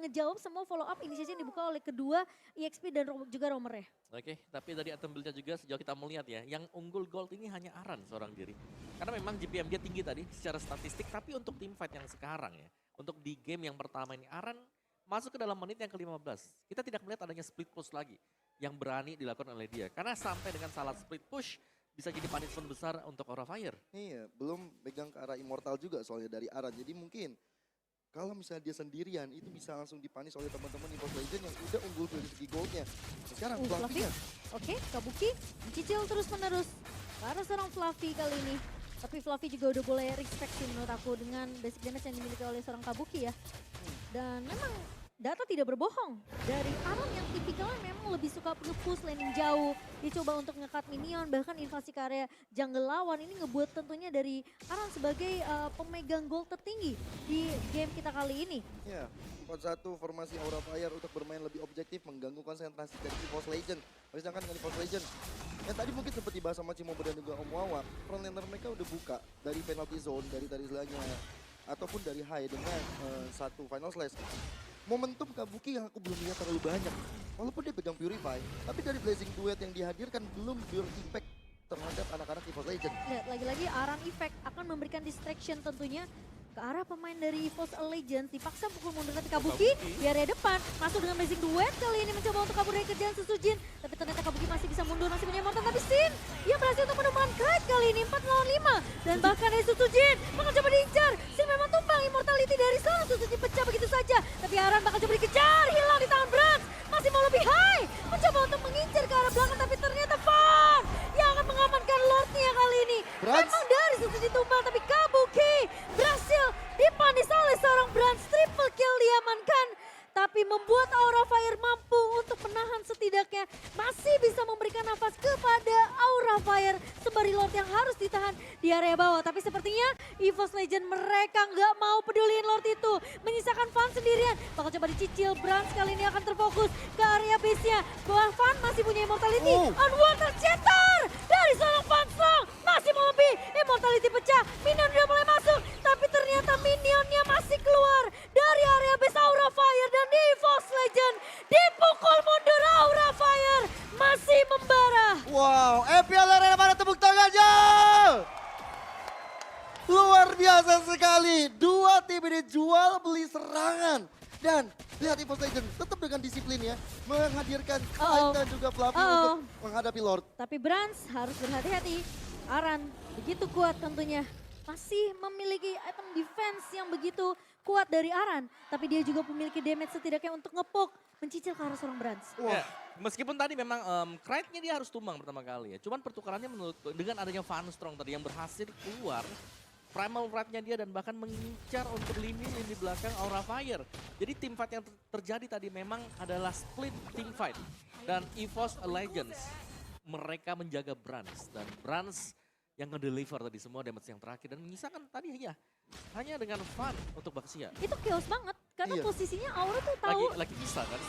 ngejawab semua follow up initiation yang dibuka oleh kedua EXP dan juga roamer ya. Oke, tapi dari item build-nya juga sejauh kita melihat ya, yang unggul gold ini hanya Aran seorang diri. Karena memang GPM dia tinggi tadi secara statistik, tapi untuk team fight yang sekarang ya, untuk di game yang pertama ini Aran masuk ke dalam menit yang ke-15. Kita tidak melihat adanya split push lagi yang berani dilakukan oleh dia. Karena sampai dengan salah split push, bisa jadi punishment besar untuk Aura Fire. Iya, belum pegang ke arah Immortal juga soalnya dari Aran. Jadi mungkin kalau misalnya dia sendirian itu bisa langsung dipanis oleh teman-teman EVOS Legend yang udah unggul dari segi goldnya. Sekarang Fluffy. Fluffy-nya. Oke, Kabuki mencicil terus menerus. Karena seorang Fluffy kali ini. Tapi Fluffy juga udah boleh respect sih menurut aku dengan basic damage yang dimiliki oleh seorang Kabuki ya. Dan memang data tidak berbohong. Dari Aron yang tipikalnya memang lebih suka nge-push laning jauh. Dia coba untuk nge-cut minion, bahkan invasi ke area jungle lawan. Ini ngebuat tentunya dari Aron sebagai pemegang gold tertinggi di game kita kali ini. Ya, 4-1 formasi Aura Fire untuk bermain lebih objektif, mengganggu konsentrasi dari EVOS Legend. Sedangkan dengan EVOS Legend, yang tadi mungkin sempat dibahas sama Cimobo dan juga Om Wawa, front laner mereka udah buka dari penalty zone, dari selanya, ataupun dari high dengan satu final slash. Momentum Kabuki yang aku belum lihat terlalu banyak. Walaupun dia pegang Purify, tapi dari Blazing Duet yang dihadirkan belum berimpact terhadap anak-anak EVOS Legend. Lihat, lagi-lagi Aran Effect akan memberikan distraction tentunya ke arah pemain dari EVOS Legends. Dipaksa pukul mundur tapi Kabuki di area depan. Masuk dengan Blazing Duet, kali ini mencoba untuk kabur dari kejaran Susujin. Tapi ternyata Kabuki masih bisa mundur, masih punya Immortal. Tapi Sin yang berhasil untuk menemukan Kite kali ini 4 lawan 5. Dan bahkan dari Susujin bakal coba diincar. Sin memang tumbang immortality dari seorang Susujin pecah begitu saja. Tapi Aran bakal coba dikejar, hilang di tangan Brans. Masih mau lebih high, mencoba untuk mengincar ke arah belakang. Tapi ternyata Fan yang akan mengamankan Lordnya kali ini. Brans. Memang dari Susujin tumbang, tapi Kabuki berhasil dipanis oleh seorang Brans. Triple kill diamankan. Tapi membuat Aura Fire mampu untuk menahan setidaknya. Masih bisa memberikan nafas kepada Aura Fire. Sembari Lord yang harus ditahan di area bawah. Tapi sepertinya EVOS Legend mereka nggak mau peduliin Lord itu. Menyisakan Fan sendirian. Bakal coba dicicil. Brans kali ini akan terfokus ke area base-nya. Bahwa Fan masih punya immortality. Onward tercetar dari seorang Funstrong. Masih mau lebih. Immortality pecah. Minion udah mulai masuk. Tapi ternyata minionnya masih keluar dari area base Aura Fire. Dan EVOS Legend dipukul mundur. Aura Fire masih membara. Wow, FPL Arena pada tepuk tangannya. Luar biasa sekali. Dua tim ini jual beli serangan. Dan lihat EVOS Legend tetap dengan disiplin ya. Menghadirkan Kite dan juga Fluffy untuk menghadapi Lord. Tapi Brans harus berhati-hati. Aran begitu kuat tentunya. Masih memiliki item defense yang begitu kuat dari Aran. Tapi dia juga memiliki damage setidaknya untuk ngepok. Mencicil ke arah seorang Brans. Ya, meskipun tadi memang Krite-nya dia harus tumbang pertama kali ya. Cuman pertukarannya menurutku dengan adanya Funstrong tadi yang berhasil keluar. Primal Ride-nya dia dan bahkan mengincar untuk lini di belakang Aura Fire. Jadi team fight yang terjadi tadi memang adalah split team fight. Dan EVOS Legends mereka menjaga Brans. Dan Brans yang nge-deliver tadi semua damage yang terakhir. Dan menyisakan tadi ya hanya dengan Fun untuk Baxia. Itu chaos banget. Karena Iya. posisinya Aura tuh tahu. Lagi bisa kan?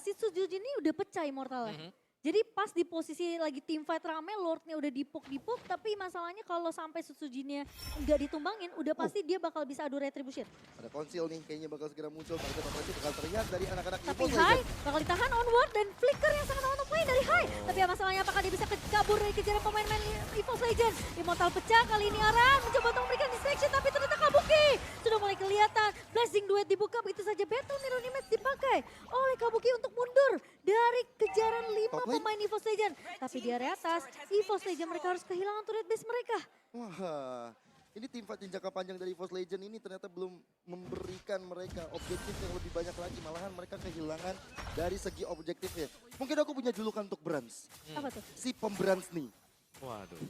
Si Susujin ini udah pecah immortalnya. Jadi pas di posisi lagi team fight rame, Lordnya udah dipuk-dipuk, tapi masalahnya kalau sampai Susujinnya nggak ditumbangin, udah pasti dia bakal bisa adu retribution. Ada konsil nih, kayaknya bakal segera muncul. Target operasi bakal terlihat dari anak-anak Tapi EVOS Hai Legend. bakal ditahan onward dan flicker yang sangat on play dari Hai. Tapi ya masalahnya apakah dia bisa kabur dari kejaran pemain-pemain EVOS Legend. Immortal pecah, kali ini Aran mencoba untuk memberikan distraction, tapi ternyata Kabuki sudah mulai kelihatan. Blazing Duet dibuka, begitu saja Battle Mirror Image dipakai oleh Kabuki untuk mundur dari kejaran 5 Top lane. pemain EVOS Legend. Tapi di area atas, EVOS Legend mereka harus kehilangan turret base mereka. Wah, ini tim fight yang jangka panjang dari EVOS Legend ini ternyata belum memberikan mereka objektif yang lebih banyak lagi. Malahan mereka kehilangan dari segi objektifnya. Mungkin aku punya julukan untuk Brans. Apa tuh? Si pemberans nih. Waduh,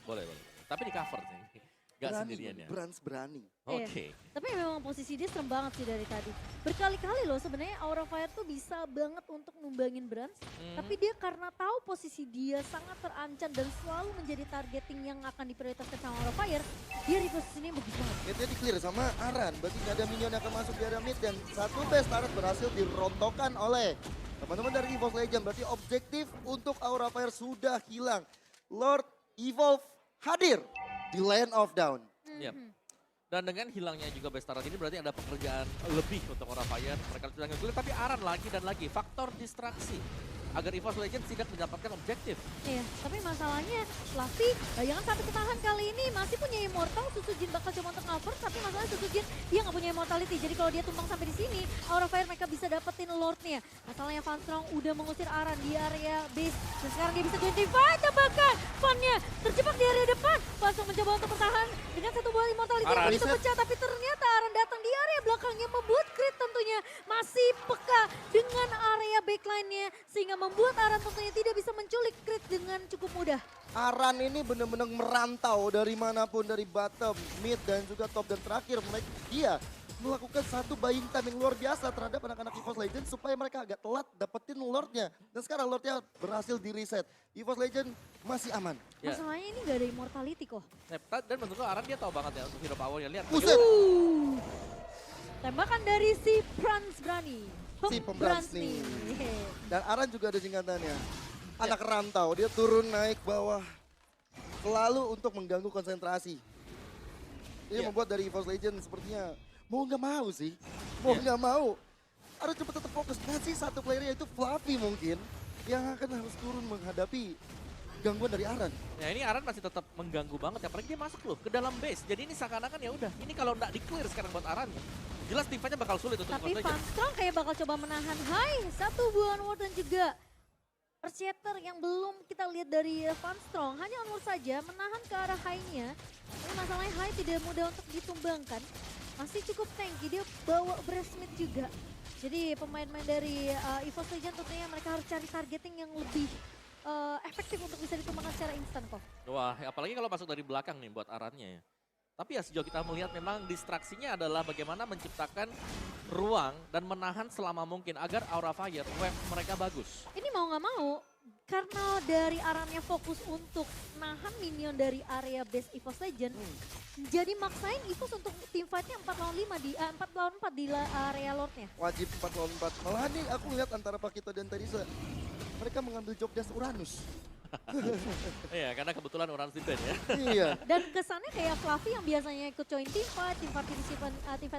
boleh. Tapi di cover sih. Gak Berani, sendirian ya. Brans berani. Oke. Tapi memang posisi dia serem banget sih dari tadi. Berkali-kali loh sebenarnya Aura Fire tuh bisa banget untuk numbangin Brans. Tapi dia karena tahu posisi dia sangat terancam dan selalu menjadi targeting yang akan diprioritaskan sama Aura Fire. Dia di posisi ini bagus banget. Midnya di clear sama Aran, berarti nggak ada minion yang akan masuk di area mid dan satu base turret berhasil dirontokkan oleh teman-teman dari EVOS Legend. Berarti objektif untuk Aura Fire sudah hilang. Lord Evolve hadir di Land of Down. Yap. Dan dengan hilangnya juga base turret ini berarti ada pekerjaan lebih untuk Aura Fire. Mereka sudah nge-clear tapi Aran lagi dan lagi. Faktor distraksi agar EVOS Legends tidak mendapatkan objektif. Iya, tapi masalahnya Fluffy bayangan sampai ketahan kali ini masih punya immortal. Susujin bakal coba untuk cover, tapi masalahnya Susujin dia nggak punya immortality. Jadi kalau dia tumbang sampai di sini, Aura Fire mereka bisa dapetin Lordnya. Masalahnya Van Strong udah mengusir Aran di area base. Dan sekarang dia bisa 25 tambahkan. Vannya terjebak di area depan. Van Strong mencoba untuk bertahan dengan satu buah immortality yang Aran. begitu pecah. Tapi ternyata Aran datang di area belakangnya membuat crit tentunya. Masih peka dengan area backline-nya. Sehingga membuat Aran tentunya tidak bisa menculik crit dengan cukup mudah. Aran ini benar-benar merantau dari manapun, dari bottom, mid, dan juga top. Dan terakhir dia melakukan satu buying time yang luar biasa terhadap anak-anak EVOS Legends supaya mereka agak telat dapetin Lordnya. Dan sekarang Lordnya berhasil di-reset. EVOS Legends masih aman. Ya. Masalahnya ini gak ada immortality kok. Dan menurutku Aran dia tahu banget ya untuk hero powernya. Lihat. Buset! Tembakan dari si Brans Brani. Si Pembrans nih. Dan Aran juga ada singkatannya. Anak rantau, dia turun naik bawah. Selalu untuk mengganggu konsentrasi. Ini membuat dari EVOS Legends sepertinya mau nggak mau sih. Mau nggak mau. Aran coba tetap fokus. Ngasih satu player yaitu Fluffy mungkin. Yang akan harus turun menghadapi gangguan dari Aran. Ya ini Aran masih tetap mengganggu banget ya. Apalagi dia masuk loh ke dalam base. Jadi ini seakan-akan ya udah. Ini kalau nggak di-clear sekarang buat Aran. Jelas tim fight-nya bakal sulit untuk Tapi EVOS Van Legends. Strong kayak bakal coba menahan Hai. Satu buah onward dan juga Perseter yang belum kita lihat dari Van Strong. Hanya onward saja menahan ke arah Hai-nya. Tapi masalahnya Hai tidak mudah untuk ditumbangkan. Masih cukup tanky, dia bawa Breastmeat juga. Jadi pemain-pemain dari EVOS Legends tentunya mereka harus cari targeting yang lebih efektif untuk bisa ditumbangkan secara instan kok. Wah, apalagi kalau masuk dari belakang nih buat Arannya ya. Tapi ya sejauh kita melihat memang distraksinya adalah bagaimana menciptakan ruang dan menahan selama mungkin agar Aura Fire wave mereka bagus. Ini mau nggak mau, karena dari Arannya fokus untuk nahan minion dari area base EVOS Legend, jadi maksain EVOS untuk team fight-nya 4 lawan 5 di 4 lawan 4 di area Lord-nya. Wajib 4 lawan 4. Malahan nih aku lihat antara Pakito dan Teresa. Mereka mengambil job desk Uranus. Iya, karena kebetulan orang Siben ya. Iya. Dan kesannya kayak Fluffy yang biasanya ikut join team fight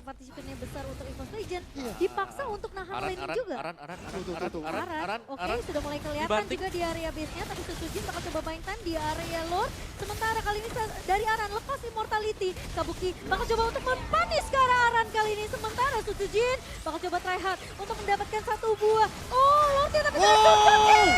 partisipannya besar untuk EVOS Legend, dipaksa untuk nahan lane juga. Aran. Oke, sudah mulai kelihatan Dibanting. juga di area base-nya, tapi Susujin bakal coba buying time di area Lord. Sementara kali ini dari Aran lepas immortality, Kabuki bakal coba untuk mempanis ke arah Aran kali ini. Sementara Susujin bakal coba try hard untuk mendapatkan satu buah. Oh, Lordnya tapi Susujin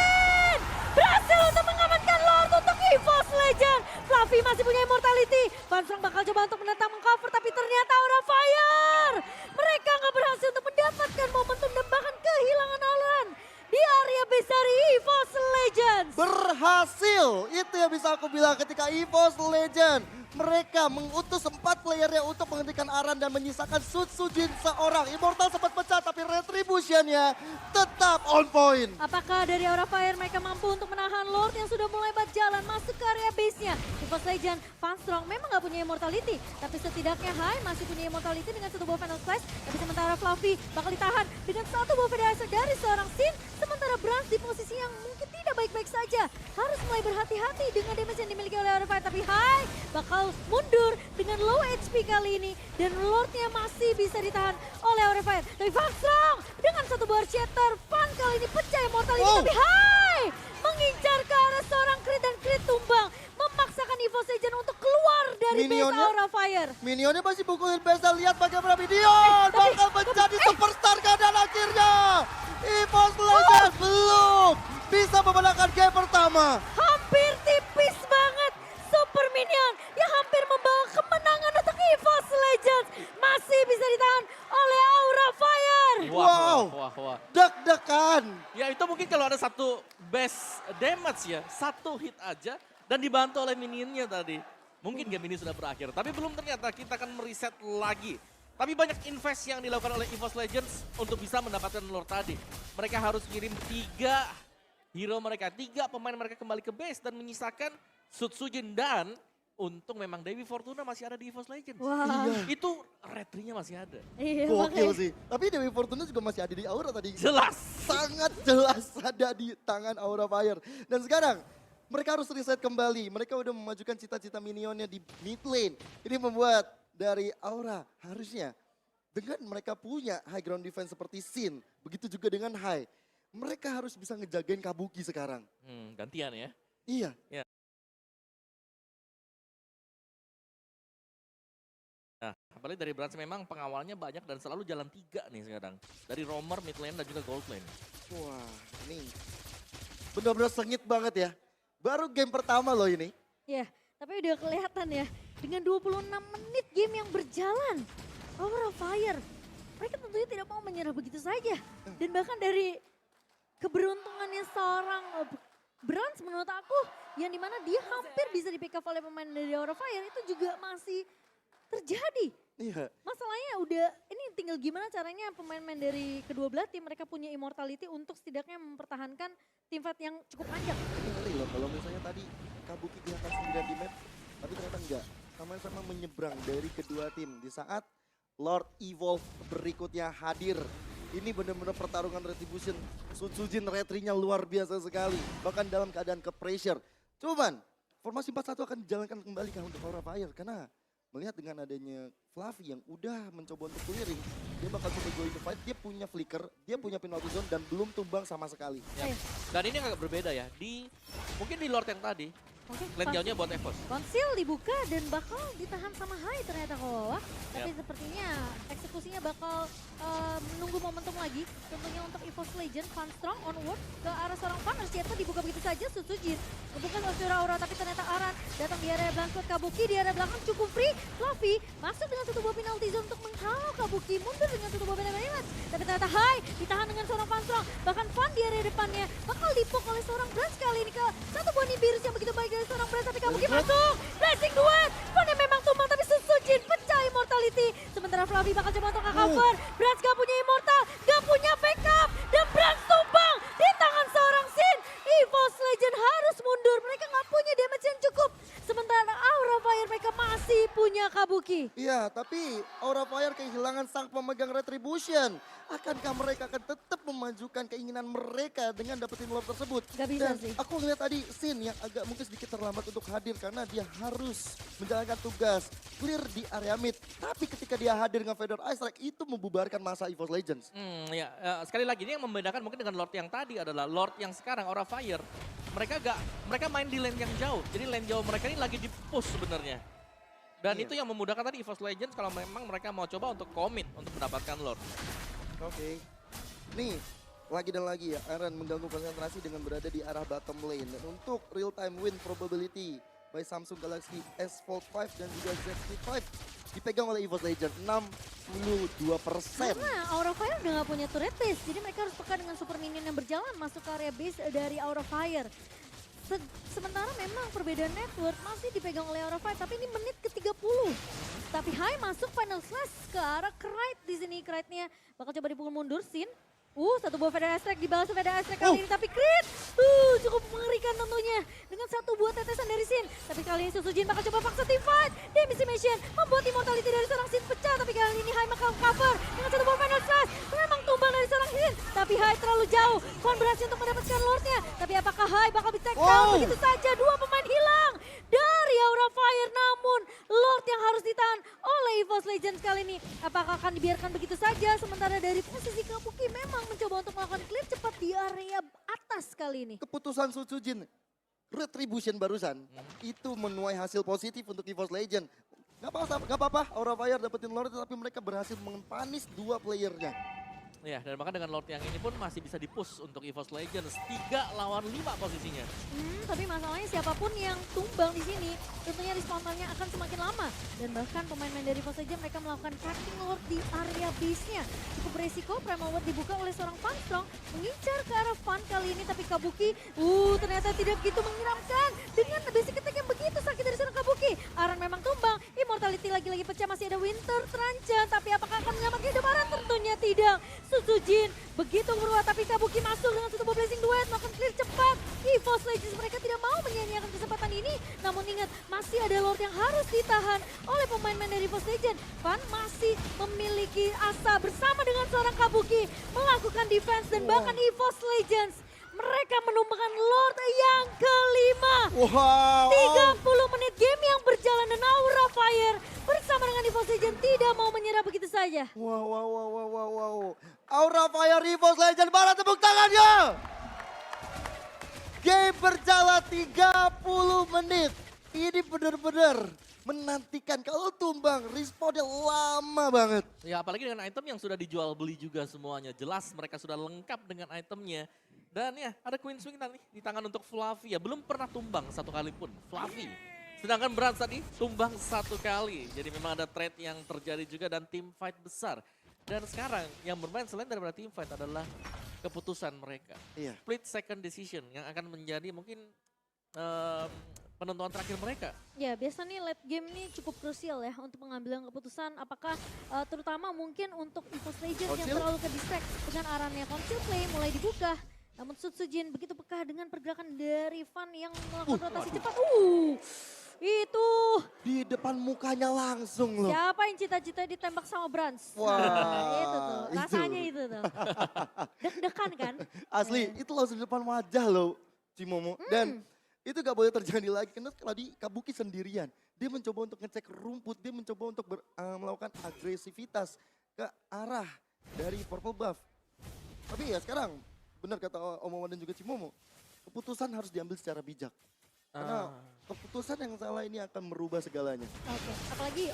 berhasil untuk mengamankan Lord untuk EVOS Legend. Fluffy masih punya immortality. Van Strong bakal coba untuk menentang mengcover, tapi ternyata Aura Fire. Mereka nggak berhasil untuk mendapatkan momentum dan bahkan kehilangan Alan di area base dari EVOS Legends. Berhasil, itu yang bisa aku bilang ketika EVOS Legend. Mereka mengutus 4 playernya untuk menghentikan Aran dan menyisakan Susujin seorang. Immortal sempat pecah tapi retributionnya tetap on point. Apakah dari Aura Fire mereka mampu untuk menahan Lord yang sudah mulai berjalan masuk ke area base-nya? EVOS Legend, Van Strong memang nggak punya immortality. Tapi setidaknya Hai masih punya immortality dengan satu buah Final Slice. Tapi sementara Fluffy bakal ditahan dengan satu buah Federation dari seorang Sin. Sementara Brans di posisi yang mungkin tidak baik-baik saja. Harus mulai berhati-hati dengan damage yang dimiliki oleh Aura Fire. Tapi Hai bakal mundur dengan low HP kali ini. Dan Lordnya masih bisa ditahan oleh Aura Fire. Tapi Van Strong dengan satu buah shatter. Van kali ini pecah immortality. Tapi Hai mengincar ke arah seorang crit dan crit tumbang. Memaksakan EVOS Legend untuk keluar dari base Minionnya? Aura Fire. Minionnya masih pukulin Beza, lihat bagaimana Minion bakal menjadi superstar dan akhirnya EVOS Legends belum bisa memenangkan game pertama. Hampir tipis banget. Super Minion yang hampir membawa kemenangan untuk EVOS Legends. Masih bisa ditahan oleh Aura Fire. Wow. Wah. Deg-degan. Ya itu mungkin kalau ada satu base damage ya, satu hit aja dan dibantu oleh minionnya tadi. Mungkin game ini sudah berakhir, tapi belum ternyata kita akan mereset lagi. Tapi banyak invest yang dilakukan oleh EVOS Legends untuk bisa mendapatkan lore tadi. Mereka harus kirim 3 hero mereka, 3 pemain mereka kembali ke base dan menyisakan Sutsujin dan untung memang Dewi Fortuna masih ada di EVOS Legends. Wah. Iya. Itu red ring-nya masih ada. Iya, Gokil makanya. sih. Tapi Dewi Fortuna juga masih ada di Aura tadi. Jelas. Sangat jelas ada di tangan Aura Fire. Dan sekarang mereka harus reset kembali. Mereka udah memajukan cita-cita minionnya di mid lane. Ini membuat dari Aura harusnya dengan mereka punya high ground defense seperti Sin. Begitu juga dengan High. Mereka harus bisa ngejagain Kabuki sekarang. Gantian ya. Iya. Nah, apalagi dari Brans memang pengawalnya banyak dan selalu jalan 3 nih sekarang. Dari roamer, mid lane dan juga gold lane. Wah, ini benar-benar sengit banget ya. Baru game pertama loh ini. Ya, tapi udah kelihatan ya. Dengan 26 menit game yang berjalan. Aura Fire. Mereka tentunya tidak mau menyerah begitu saja. Dan bahkan dari keberuntungannya seorang Brans menurut aku. Yang dimana dia hampir bisa di pick up oleh pemain dari Aura Fire. Itu juga masih terjadi. Iya. Masalahnya udah ini tinggal gimana caranya pemain-pemain dari kedua belah tim mereka punya immortality untuk setidaknya mempertahankan tim fight yang cukup panjang. Ngeri loh kalau misalnya tadi Kabuki kelihatan sendirian di map, tapi ternyata enggak. Sama-sama menyeberang dari kedua tim di saat Lord Evolve berikutnya hadir. Ini benar-benar pertarungan retribution. Sutsujin retrinya luar biasa sekali. Bahkan dalam keadaan ke pressure. Cuman formasi 4-1 akan dijalankan kembali kan untuk Aura Fire. Karena melihat dengan adanya Fluffy yang udah mencoba untuk clearing, dia bakal coba go into fight, dia punya flicker, dia punya penalty zone dan belum tumbang sama sekali. Ya. Ayo. Dan ini agak berbeda ya. Mungkin di lord yang tadi, Oke, lane jauhnya buat EVOS. Konsil dibuka dan bakal ditahan sama Hai ternyata Kowawa. Tapi Yap. sepertinya eksekusinya bakal menunggu momentum lagi. Tentunya untuk EVOS Legend, Fan Strong onward ke arah seorang Fan. Arsieta dibuka begitu saja, Sutsujin. Bukan oleh Aura, tapi ternyata Aran datang di area Blankwood Kabuki. Di area belakang cukup free. Fluffy masuk dengan satu buah penalty zone untuk menghalau Kabuki. Mundur dengan satu buah penalty zone. Tapi ternyata Hai ditahan dengan seorang Fan Strong. Bahkan Fan di area depannya bakal dipok oleh seorang Brans kali ini ke satu buah Nimbirus yang begitu baik dari seorang Brans. Tapi Kabuki masuk. Blessing duet. Fan yang memang tumbang tapi Sutsujin pecah immortality. Sementara Fluffy bakal coba untuk cover. Brans gak punya immortal, gak punya backup. Dan Brans tumbang di tangan seorang Sin. EVOS Legend harus mundur. Mereka gak punya damage yang cukup. Sementara Aura Fire mereka masih punya Kabuki. Iya, tapi Aura Fire kehilangan sang pemegang retribution. Akankah mereka akan tetap memajukan keinginan mereka dengan dapetin lore tersebut? Gak bisa Dan sih. aku lihat tadi Sin yang agak mungkin sedikit terlambat untuk hadir karena dia harus menjalankan tugas clear di area mid. Tapi ketika dia hadir dengan Feather Ice Strike itu membubarkan masa EVOS Legends. Sekali lagi ini yang membedakan mungkin dengan lord yang tadi adalah lord yang sekarang Aura Fire. Mereka main di lane yang jauh. Jadi lane jauh mereka ini lagi di push sebenarnya. Dan Iya. itu yang memudahkan tadi EVOS Legends kalau memang mereka mau coba untuk commit untuk mendapatkan lord. Oke. Nih, lagi dan lagi ya, Aaron mengganggu konsentrasi dengan berada di arah bottom lane. Dan untuk real time win probability by Samsung Galaxy S Fold 5 dan juga Z Flip 5 dipegang oleh EVOS Legends 62%. Karena Aura Fire udah gak punya turret base. Jadi mereka harus peka dengan super minion yang berjalan masuk ke area base dari Aura Fire. Sementara memang perbedaan network masih dipegang oleh Aura Fire. Tapi ini menit ke-30. Tapi Hai masuk final slash ke arah Krite di sini. Krite-nya bakal coba dipukul mundur. Sin. Satu buah Feather Strike dibalas Feather Strike kali ini. Tapi crit. Cukup mengerikan tentunya. Dengan satu buah tetesan dari Sin. Tapi kali ini Sutsujin bakal coba paksa team fight. Damage Mission membuat immortality dari seorang Sin pecah. Tapi kali ini Hai bakal cover dengan satu buah Feather Slash. Memang tumbang dari seorang Sin. Tapi Hai terlalu jauh. Fan berhasil untuk mendapatkan Lordnya. Tapi apakah Hai bakal bisa down begitu saja. Dua pemain hilang dari Aura Fire. Namun Lord yang harus ditahan oleh EVOS Legends kali ini. Apakah akan dibiarkan begitu saja. Sementara dari posisi Kabuki memang mencoba untuk melakukan clear cepat di area atas kali ini. Keputusan Sutsujin retribution barusan itu menuai hasil positif untuk EVOS Legends. Gak apa-apa, Aura Fire dapetin lore tapi mereka berhasil mengempanis dua playernya. Ya, dan bahkan dengan lord yang ini pun masih bisa di-push untuk EVOS Legends. 3 lawan 5 posisinya. Tapi masalahnya siapapun yang tumbang di sini, tentunya respawn time-nya akan semakin lama. Dan bahkan pemain-pemain dari EVOS Legends mereka melakukan cutting lord di area base-nya. Cukup beresiko, Primal Ward dibuka oleh seorang Fan Strong, mengincar ke arah Fan kali ini. Tapi Kabuki, ternyata tidak begitu menyeramkan. Dengan basic attack yang begitu sakit dari seorang Kabuki. Aran lagi-lagi pecah, masih ada Winter Trancha. Tapi apakah akan menyelamatkan hidup Aran? Tentunya tidak. Suzujin begitu berubah, tapi Kabuki masuk dengan satu blazing duet, melakukan clear cepat. EVOS Legends mereka tidak mau menyia-nyiakan kesempatan ini. Namun ingat, masih ada Lord yang harus ditahan oleh pemain-pemain dari EVOS Legends. Van masih memiliki asa bersama dengan seorang Kabuki melakukan defense dan bahkan EVOS Legends mereka menumbangkan Lord yang kelima. Wow. 30 menit game yang berjalan dan Aura Fire bersama dengan EVOS Legends tidak mau menyerah begitu saja. Wow. Aura Fire EVOS Legends, mana tepuk tangannya? Game berjalan 30 menit. Ini benar-benar menantikan. Kalau tumbang, respawnnya lama banget. Ya apalagi dengan item yang sudah dijual beli juga semuanya. Jelas mereka sudah lengkap dengan itemnya. Dan ya ada Queen Swing nih di tangan untuk Fluffy ya. Belum pernah tumbang satu kali pun Fluffy. Sedangkan Brans tadi tumbang satu kali. Jadi memang ada trade yang terjadi juga dan team fight besar. Dan sekarang yang bermain selain daripada team fight adalah keputusan mereka. Iya. Split second decision yang akan menjadi mungkin penentuan terakhir mereka. Ya biasa nih late game ini cukup krusial ya untuk pengambilan keputusan apakah terutama mungkin untuk EVOS Legends yang Conceal? terlalu ke distract dengan arannya Conceal Play mulai dibuka. Namun Suzujin begitu peka dengan pergerakan dari Van yang melakukan rotasi cepat. Itu Di depan mukanya langsung loh. siapa yang cita-cita ditembak sama Brans? Wah, itu tuh, rasanya itu tuh. Deg-degan kan? Asli, itu langsung di depan wajah loh Cimomo. Dan itu gak boleh terjadi lagi karena tadi Kabuki sendirian. Dia mencoba untuk ngecek rumput, dia mencoba untuk melakukan agresivitas ke arah dari purple buff. Tapi ya sekarang, benar kata Omoman dan juga Cimomo, keputusan harus diambil secara bijak. Karena keputusan yang salah ini akan merubah segalanya. Oke, apalagi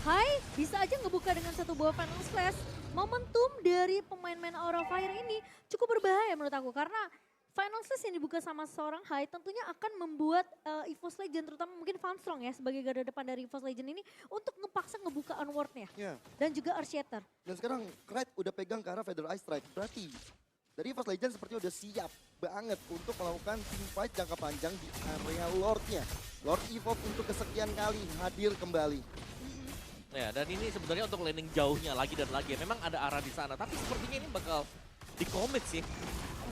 Hai bisa aja ngebuka dengan satu buah Final Splash. Momentum dari pemain-pemain Aura Fire ini cukup berbahaya menurut aku karena Final Splash yang dibuka sama seorang Hai tentunya akan membuat EVOS Legend terutama mungkin Funstrong ya sebagai garda depan dari EVOS Legend ini untuk ngepaksa ngebuka onwardnya Ya. dan juga Earthshatter. Dan sekarang Knight udah pegang ke arah Feather Ice Strike. Berarti dari EVOS Legends sepertinya udah siap banget untuk melakukan team fight jangka panjang di area Lordnya. Lord Evolve untuk kesekian kali hadir kembali. Ya dan ini sebenarnya untuk landing jauhnya lagi dan lagi. Memang ada arah di sana tapi sepertinya ini bakal di-commit sih.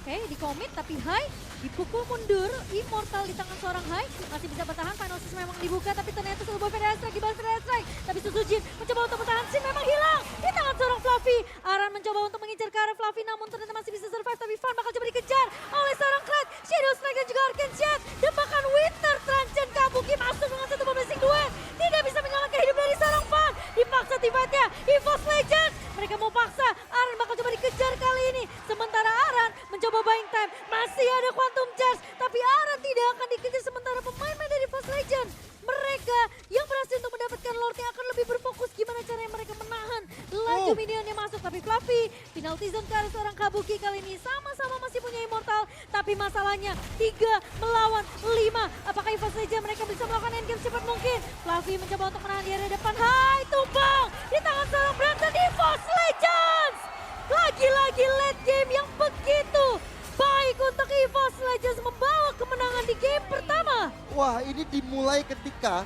Oke, di-commit tapi Hai dipukul mundur. Immortal di tangan seorang Hai. Masih bisa bertahan, Final Six memang dibuka tapi ternyata sebuah Feather Strike di bawah Feather Strike. Tapi Suzujin mencoba untuk bertahan, Sin memang hilang di tangan seorang Fluffy. Aran mencoba untuk mengincar ke arah Fluffy namun ternyata masih bisa survive. Tapi Van bakal coba dikejar oleh seorang Krat. Shadow Strike dan juga Arcane Shot. Dan bahkan Winter Tranchen Kabuki masuk dengan satu blazing duet. Tidak bisa menyelamatkan hidup dari seorang Van. Dipaksa tiba-tiba EVOS Legends. Mereka mau paksa, Aran bakal coba dikejar kali ini. Sementara Aran mencoba buying time, masih ada Quantum Charge. Tapi Aran tidak akan dikejar sementara pemain-pemain dari EVOS Legends. Mereka yang berhasil untuk mendapatkan Lordnya akan lebih berfokus gimana caranya mereka menahan laju minionnya masuk. Tapi Fluffy, penalty zone ke arah seorang Kabuki kali ini sama-sama masih punya Immortal. Tapi masalahnya 3 melawan 5. Apakah EVOS Legends mereka bisa melakukan endgame cepat mungkin? Fluffy mencoba untuk menahan di area depan. Hai, tumbang di tangan seorang Brandon EVOS Legends. Lagi-lagi late game yang begitu baik untuk EVOS Legends membawa kemenangan di game pertama. Wah, ini dimulai ketika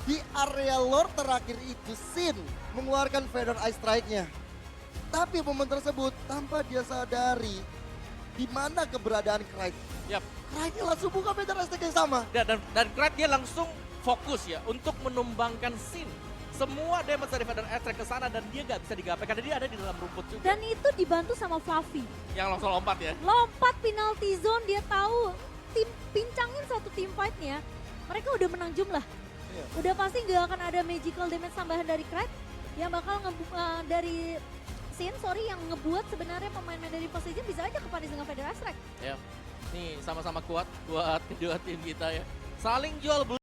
di area Lord terakhir itu Sin mengeluarkan Feather Ice Strike-nya. Tapi momen tersebut tanpa dia sadari di mana keberadaan Knight. Yap. Knight langsung buka Feather Ice Strike yang sama. Dan Krat dia langsung fokus ya untuk menumbangkan Sin. Semua damage dari Feather Ice Strike ke sana dan dia gak bisa digapai karena dia ada di dalam rumput juga. Dan itu dibantu sama Fluffy. Yang langsung lompat ya. Lompat penalty zone, dia tahu pincangin satu team fight-nya. Mereka udah menang jumlah. Iya. Udah pasti nggak akan ada magical damage tambahan dari Knight yang bakal dari Sin, yang ngebuat sebenarnya pemain dari EVOS Legends bisa aja kepanis dengan Feather Ice Strike. Ya. Nih sama-sama kuat buat kedua tim kita ya. Saling jual beli.